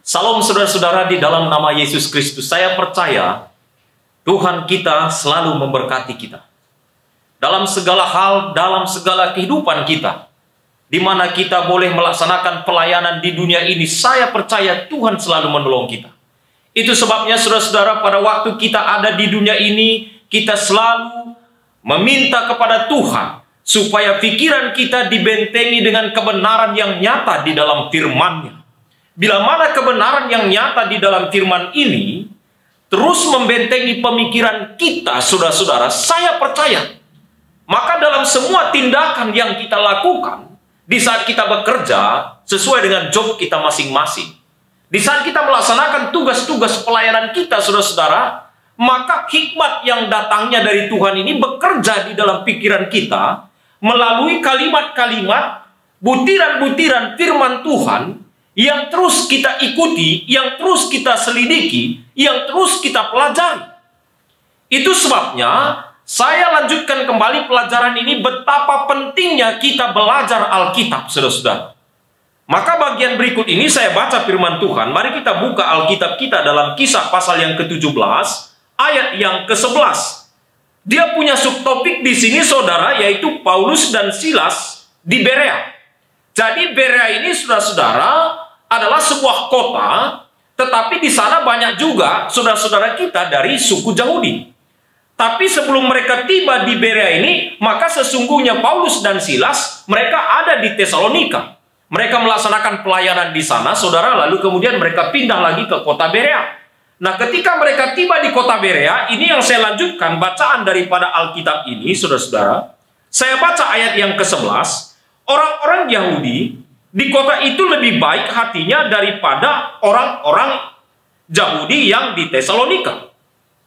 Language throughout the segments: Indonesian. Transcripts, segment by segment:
Salam saudara-saudara di dalam nama Yesus Kristus. Saya percaya Tuhan kita selalu memberkati kita. Dalam segala hal, dalam segala kehidupan kita. Di mana kita boleh melaksanakan pelayanan di dunia ini, saya percaya Tuhan selalu menolong kita. Itu sebabnya saudara-saudara, pada waktu kita ada di dunia ini, kita selalu meminta kepada Tuhan supaya pikiran kita dibentengi dengan kebenaran yang nyata di dalam firman-Nya. Bila mana kebenaran yang nyata di dalam firman ini terus membentengi pemikiran kita, saudara-saudara, saya percaya, maka dalam semua tindakan yang kita lakukan, di saat kita bekerja sesuai dengan job kita masing-masing, di saat kita melaksanakan tugas-tugas pelayanan kita, saudara-saudara, maka hikmat yang datangnya dari Tuhan ini bekerja di dalam pikiran kita melalui kalimat-kalimat, butiran-butiran firman Tuhan yang terus kita ikuti, yang terus kita selidiki, yang terus kita pelajari. Itu sebabnya saya lanjutkan kembali pelajaran ini, betapa pentingnya kita belajar Alkitab, saudara-saudara. Maka bagian berikut ini saya baca firman Tuhan. Mari kita buka Alkitab kita dalam Kisah pasal yang ke-17, ayat yang ke-11. Dia punya subtopik di sini, saudara, yaitu Paulus dan Silas di Berea. Jadi Berea ini, saudara-saudara, adalah sebuah kota, tetapi di sana banyak juga saudara-saudara kita dari suku Yahudi. Tapi sebelum mereka tiba di Berea ini, maka sesungguhnya Paulus dan Silas, mereka ada di Tesalonika. Mereka melaksanakan pelayanan di sana, saudara, lalu kemudian mereka pindah lagi ke kota Berea. Nah, ketika mereka tiba di kota Berea, ini yang saya lanjutkan bacaan daripada Alkitab ini, saudara-saudara. Saya baca ayat yang ke-11, orang-orang Yahudi di kota itu lebih baik hatinya daripada orang-orang Yahudi yang di Tesalonika.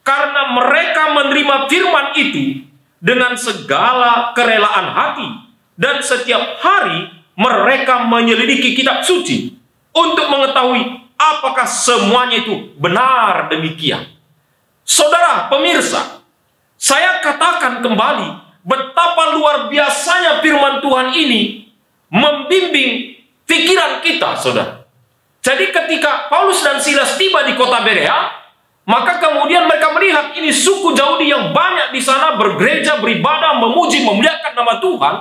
Karena mereka menerima firman itu dengan segala kerelaan hati. Dan setiap hari mereka menyelidiki kitab suci untuk mengetahui apakah semuanya itu benar demikian. Saudara pemirsa, saya katakan kembali betapa luar biasanya firman Tuhan ini membimbing pikiran kita, saudara. Jadi ketika Paulus dan Silas tiba di kota Berea, maka kemudian mereka melihat ini suku Yahudi yang banyak di sana bergereja, beribadah, memuji, memuliakan nama Tuhan.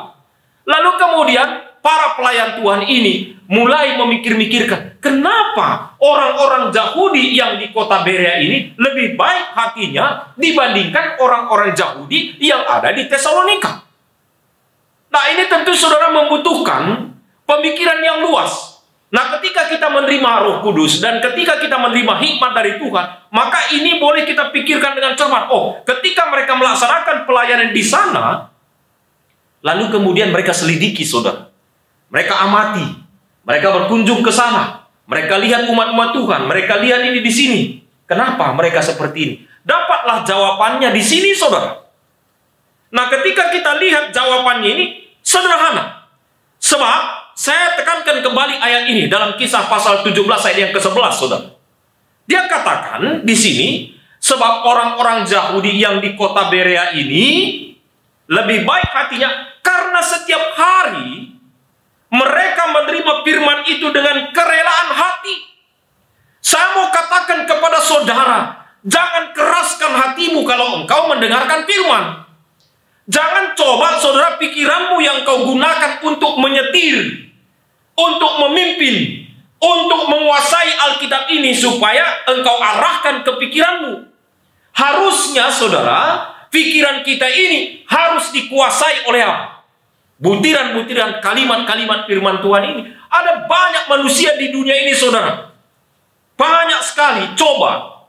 Lalu kemudian para pelayan Tuhan ini mulai memikir-mikirkan, kenapa orang-orang Yahudi yang di kota Berea ini lebih baik hatinya dibandingkan orang-orang Yahudi yang ada di Tesalonika. Nah, ini tentu saudara membutuhkan pemikiran yang luas. Nah, ketika kita menerima Roh Kudus dan ketika kita menerima hikmat dari Tuhan, maka ini boleh kita pikirkan dengan cermat. Oh, ketika mereka melaksanakan pelayanan di sana, lalu kemudian mereka selidiki, saudara. Mereka amati, mereka berkunjung ke sana, mereka lihat umat-umat Tuhan, mereka lihat ini di sini. Kenapa mereka seperti ini? Dapatlah jawabannya di sini, saudara. Nah, ketika kita lihat jawabannya ini sederhana. Sebab saya tekankan kembali ayat ini dalam Kisah pasal 17 ayat yang ke-11, saudara. Dia katakan di sini, sebab orang-orang Yahudi yang di kota Berea ini lebih baik hatinya karena setiap hari mereka menerima firman itu dengan kerelaan hati. Saya mau katakan kepada saudara, jangan keraskan hatimu kalau engkau mendengarkan firman. Jangan coba saudara pikiranmu yang kau gunakan untuk menyetir, untuk memimpin, untuk menguasai Alkitab ini supaya engkau arahkan ke pikiranmu. Harusnya saudara, pikiran kita ini harus dikuasai oleh apa? Butiran-butiran kalimat-kalimat firman Tuhan ini. Ada banyak manusia di dunia ini, saudara. Banyak sekali coba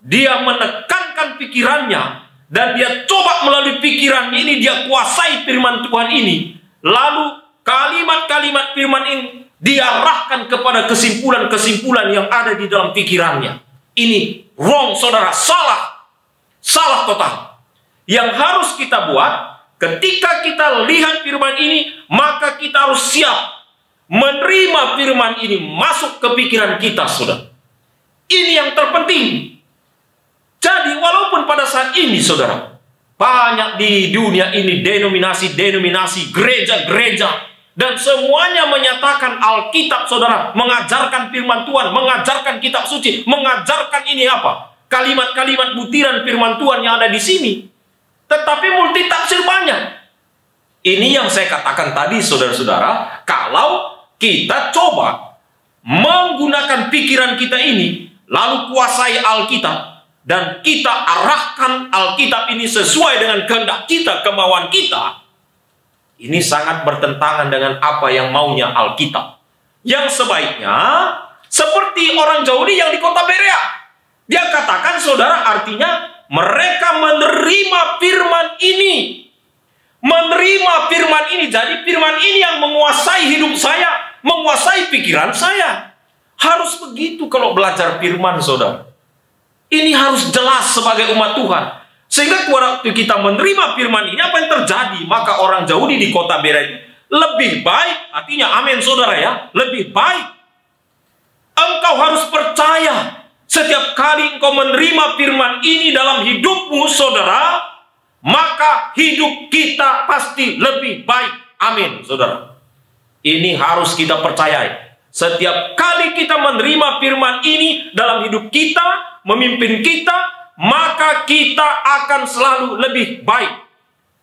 dia menekankan pikirannya dan dia coba melalui pikiran ini dia kuasai firman Tuhan ini. Lalu kalimat-kalimat firman ini diarahkan kepada kesimpulan-kesimpulan yang ada di dalam pikirannya. Ini wrong, saudara. Salah total. Yang harus kita buat, ketika kita lihat firman ini, maka kita harus siap menerima firman ini masuk ke pikiran kita, saudara. Ini yang terpenting. Jadi walaupun pada saat ini, saudara, banyak di dunia ini denominasi-denominasi, gereja-gereja Dan semuanya menyatakan Alkitab, saudara, mengajarkan firman Tuhan, mengajarkan kitab suci, mengajarkan ini apa? Kalimat-kalimat butiran firman Tuhan yang ada di sini. Tetapi multitafsir banyak. Ini yang saya katakan tadi, saudara-saudara, kalau kita coba menggunakan pikiran kita ini, lalu kuasai Alkitab, dan kita arahkan Alkitab ini sesuai dengan kehendak kita, kemauan kita, ini sangat bertentangan dengan apa yang maunya Alkitab. Yang sebaiknya seperti orang Yahudi yang di kota Berea. Dia katakan, saudara, artinya mereka menerima firman ini. Menerima firman ini. Jadi firman ini yang menguasai hidup saya, menguasai pikiran saya. Harus begitu kalau belajar firman, saudara. Ini harus jelas sebagai umat Tuhan. Sehingga waktu kita menerima firman ini, apa yang terjadi? Maka orang Yahudi di kota Berea itu lebih baik. Artinya, amin saudara ya, lebih baik. Engkau harus percaya. Setiap kali engkau menerima firman ini dalam hidupmu, saudara, maka hidup kita pasti lebih baik. Amin, saudara. Ini harus kita percayai. Setiap kali kita menerima firman ini dalam hidup kita, memimpin kita, maka kita akan selalu lebih baik.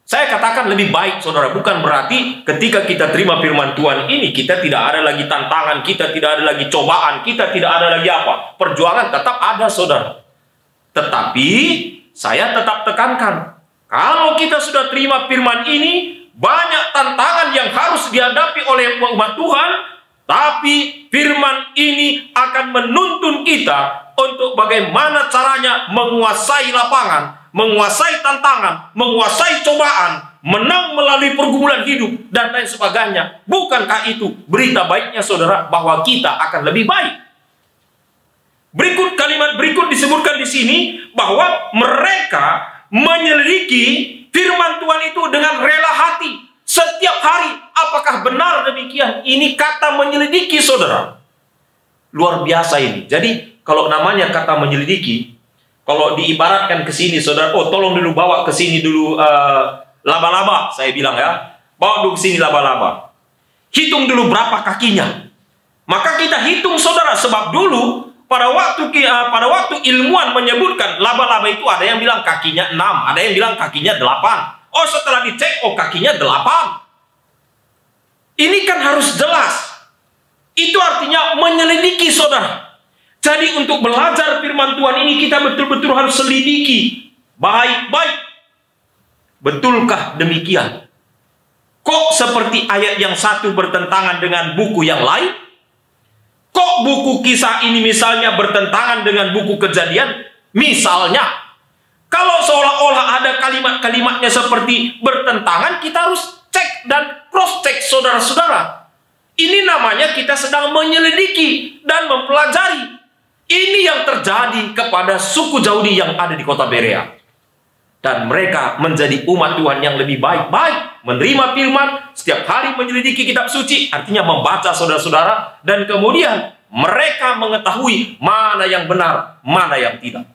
Saya katakan lebih baik, saudara. Bukan berarti ketika kita terima firman Tuhan ini, kita tidak ada lagi tantangan, kita tidak ada lagi cobaan, kita tidak ada lagi apa? Perjuangan tetap ada, saudara. Tetapi, saya tetap tekankan, kalau kita sudah terima firman ini, banyak tantangan yang harus dihadapi oleh umat Tuhan, tapi firman ini akan menuntun kita untuk bagaimana caranya menguasai lapangan, menguasai tantangan, menguasai cobaan, menang melalui pergumulan hidup, dan lain sebagainya. Bukankah itu berita baiknya, saudara, bahwa kita akan lebih baik? Berikut kalimat berikut disebutkan di sini, bahwa mereka menyelidiki firman Tuhan itu dengan rela hati. Setiap hari, apakah benar demikian? Ini kata menyelidiki, saudara. Luar biasa ini. Jadi, kalau namanya kata menyelidiki, kalau diibaratkan ke sini, saudara, oh tolong dulu bawa ke sini dulu laba-laba, saya bilang ya. Bawa dulu ke sini laba-laba. Hitung dulu berapa kakinya. Maka kita hitung, saudara, sebab dulu pada waktu ilmuwan menyebutkan laba-laba itu ada yang bilang kakinya 6, ada yang bilang kakinya 8. Oh, setelah dicek, oh kakinya 8. Ini kan harus jelas. Itu artinya menyelidiki, saudara. Jadi untuk belajar firman Tuhan ini kita betul-betul harus selidiki baik-baik. Betulkah demikian? Kok seperti ayat yang satu bertentangan dengan buku yang lain? Kok buku kisah ini misalnya bertentangan dengan buku Kejadian? Misalnya, kalau seolah-olah ada kalimat-kalimatnya seperti bertentangan, kita harus cek dan cross-check, saudara-saudara. Ini namanya kita sedang menyelidiki dan mempelajari. Ini yang terjadi kepada suku Yahudi yang ada di kota Berea. Dan mereka menjadi umat Tuhan yang lebih baik-baik. Menerima firman, setiap hari menyelidiki kitab suci, artinya membaca, saudara-saudara. Dan kemudian mereka mengetahui mana yang benar, mana yang tidak.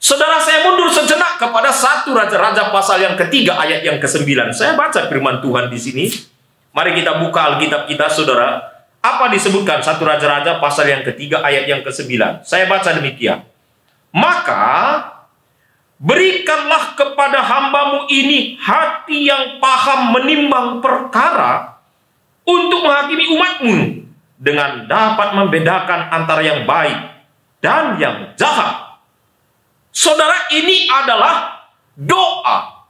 Saudara, saya mundur sejenak kepada 1 Raja-Raja pasal yang ketiga ayat yang ke-9. Saya baca firman Tuhan di sini. Mari kita buka Alkitab kita, saudara. Apa disebutkan 1 Raja-Raja pasal yang ketiga ayat yang ke-9? Saya baca demikian. Maka berikanlah kepada hambamu ini hati yang paham menimbang perkara untuk menghakimi umatmu dengan dapat membedakan antara yang baik dan yang jahat. Saudara, ini adalah doa.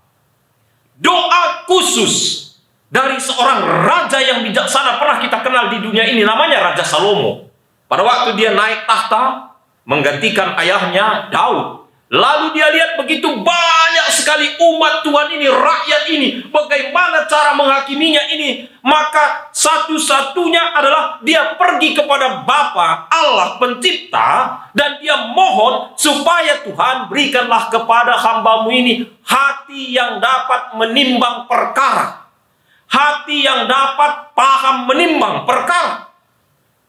Doa khusus dari seorang raja yang bijaksana pernah kita kenal di dunia ini, namanya Raja Salomo. Pada waktu dia naik tahta menggantikan ayahnya Daud, lalu dia lihat begitu banyak sekali umat Tuhan ini, rakyat ini, bagaimana cara menghakiminya ini. Maka satu-satunya adalah dia pergi kepada Bapa Allah Pencipta, dan dia mohon supaya Tuhan berikanlah kepada hambamu ini hati yang dapat menimbang perkara. Hati yang dapat paham menimbang perkara.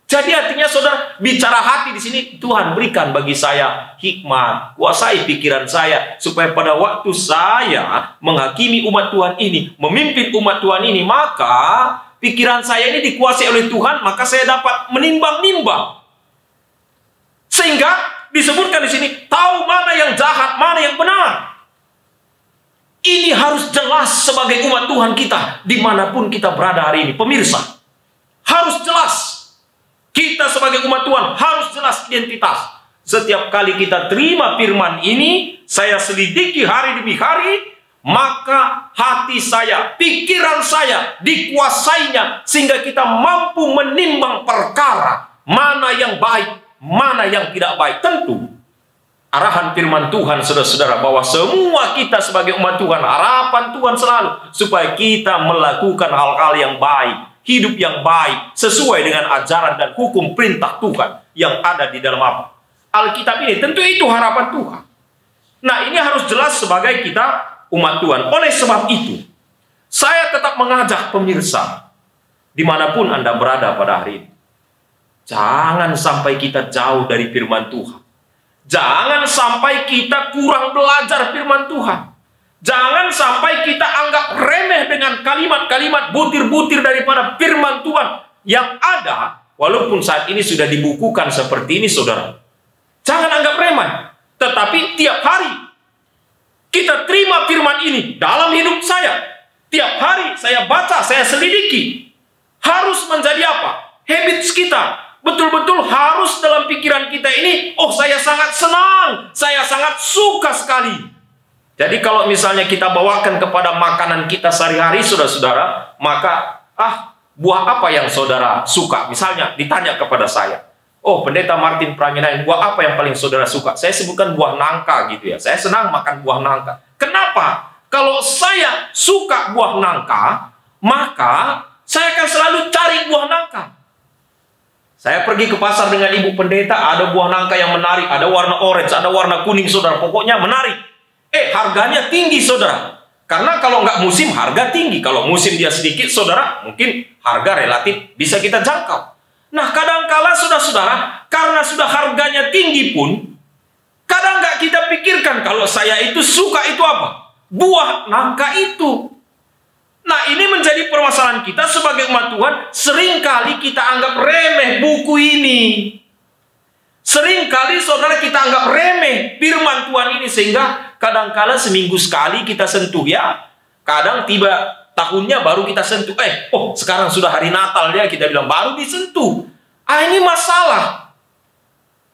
Jadi artinya, saudara, bicara hati di sini, Tuhan berikan bagi saya hikmat, kuasai pikiran saya, supaya pada waktu saya menghakimi umat Tuhan ini, memimpin umat Tuhan ini, maka pikiran saya ini dikuasai oleh Tuhan, maka saya dapat menimbang-nimbang. Sehingga disebutkan di sini, tahu mana yang jahat, mana yang benar. Ini harus jelas sebagai umat Tuhan kita, dimanapun kita berada hari ini. Pemirsa, harus jelas. Kita sebagai umat Tuhan harus jelas identitas. Setiap kali kita terima firman ini, saya selidiki hari demi hari, maka hati saya, pikiran saya dikuasainya, sehingga kita mampu menimbang perkara, mana yang baik, mana yang tidak baik. Tentu arahan firman Tuhan, saudara-saudara, bahwa semua kita sebagai umat Tuhan, harapan Tuhan selalu supaya kita melakukan hal-hal yang baik, hidup yang baik, sesuai dengan ajaran dan hukum perintah Tuhan yang ada di dalam apa? Alkitab ini. Tentu itu harapan Tuhan. Nah, ini harus jelas sebagai kita umat Tuhan. Oleh sebab itu, saya tetap mengajak pemirsa, dimanapun Anda berada pada hari ini, jangan sampai kita jauh dari firman Tuhan. Jangan sampai kita kurang belajar firman Tuhan. Jangan sampai kita anggap remeh dengan kalimat-kalimat butir-butir daripada firman Tuhan yang ada, walaupun saat ini sudah dibukukan seperti ini, saudara. Jangan anggap remeh. Tetapi tiap hari kita terima firman ini dalam hidup saya. Tiap hari saya baca, saya selidiki. Harus menjadi apa? Habits kita. Betul-betul harus dalam pikiran kita ini, oh saya sangat senang, saya sangat suka sekali. Jadi kalau misalnya kita bawakan kepada makanan kita sehari-hari, saudara-saudara, maka buah apa yang saudara suka? Misalnya ditanya kepada saya, oh Pendeta Martin Pramila, buah apa yang paling saudara suka? Saya sebutkan buah nangka gitu ya. Saya senang makan buah nangka. Kenapa? Kalau saya suka buah nangka, maka saya akan selalu cari buah nangka. Saya pergi ke pasar dengan ibu pendeta, ada buah nangka yang menarik, ada warna orange, ada warna kuning, saudara. Pokoknya menarik. Harganya tinggi, saudara. Karena kalau nggak musim, harga tinggi. Kalau musim dia sedikit, saudara, mungkin harga relatif bisa kita jangkau. Nah, kadangkala, saudara-saudara, karena sudah harganya tinggi pun, kadang nggak kita pikirkan kalau saya itu suka itu apa? Buah nangka itu. Nah, ini menjadi permasalahan kita sebagai umat Tuhan. Seringkali kita anggap remeh buku ini. Seringkali saudara kita anggap remeh firman Tuhan ini. Sehingga kadangkala seminggu sekali kita sentuh ya. Kadang tiba tahunnya baru kita sentuh. Sekarang sudah hari Natal ya, kita bilang baru disentuh. Ini masalah.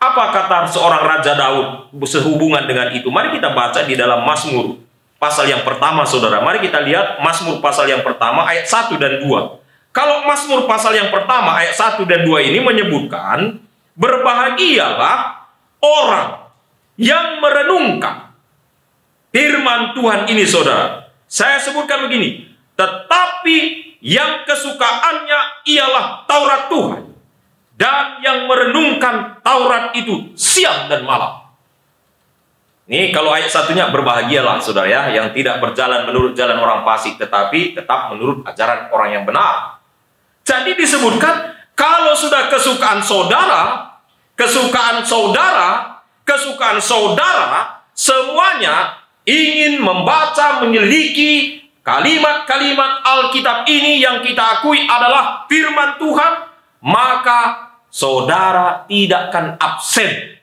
Apa kata seorang Raja Daud sehubungan dengan itu? Mari kita baca di dalam Mazmur pasal yang pertama, saudara. Mari kita lihat Mazmur pasal yang pertama ayat 1 dan 2. Kalau Mazmur pasal yang pertama ayat 1 dan 2 ini menyebutkan, berbahagialah orang yang merenungkan firman Tuhan ini, saudara. Saya sebutkan begini, tetapi yang kesukaannya ialah Taurat Tuhan, dan yang merenungkan Taurat itu siang dan malam. Ini kalau ayat satunya, berbahagialah saudara ya, yang tidak berjalan menurut jalan orang fasik, tetapi tetap menurut ajaran orang yang benar. Jadi disebutkan, kalau sudah kesukaan saudara, semuanya ingin membaca, menyelidiki kalimat-kalimat Alkitab ini yang kita akui adalah firman Tuhan, maka saudara tidak akan absen.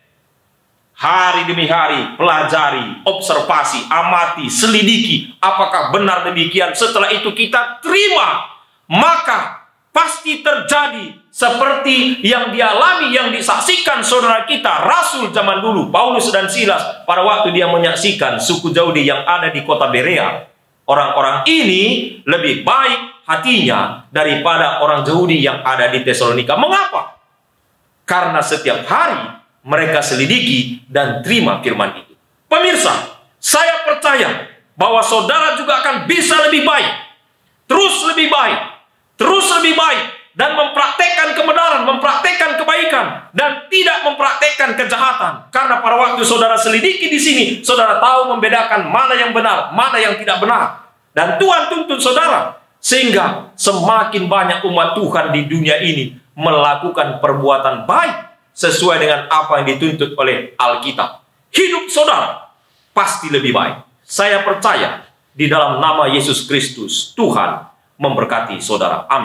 Hari demi hari, pelajari, observasi, amati, selidiki. Apakah benar demikian? Setelah itu kita terima. Maka pasti terjadi seperti yang dialami, yang disaksikan saudara kita, Rasul zaman dulu, Paulus dan Silas. Pada waktu dia menyaksikan suku Yahudi yang ada di kota Berea. Orang-orang ini lebih baik hatinya daripada orang Yahudi yang ada di Tesalonika. Mengapa? Karena setiap hari mereka selidiki dan terima firman itu. Pemirsa, saya percaya bahwa saudara juga akan bisa lebih baik, terus lebih baik, dan mempraktekkan kebenaran, mempraktekkan kebaikan, dan tidak mempraktekkan kejahatan. Karena pada waktu saudara selidiki di sini, saudara tahu membedakan mana yang benar, mana yang tidak benar. Dan Tuhan tuntut saudara, sehingga semakin banyak umat Tuhan di dunia ini melakukan perbuatan baik sesuai dengan apa yang dituntut oleh Alkitab. Hidup saudara pasti lebih baik. Saya percaya di dalam nama Yesus Kristus, Tuhan memberkati saudara. Amin.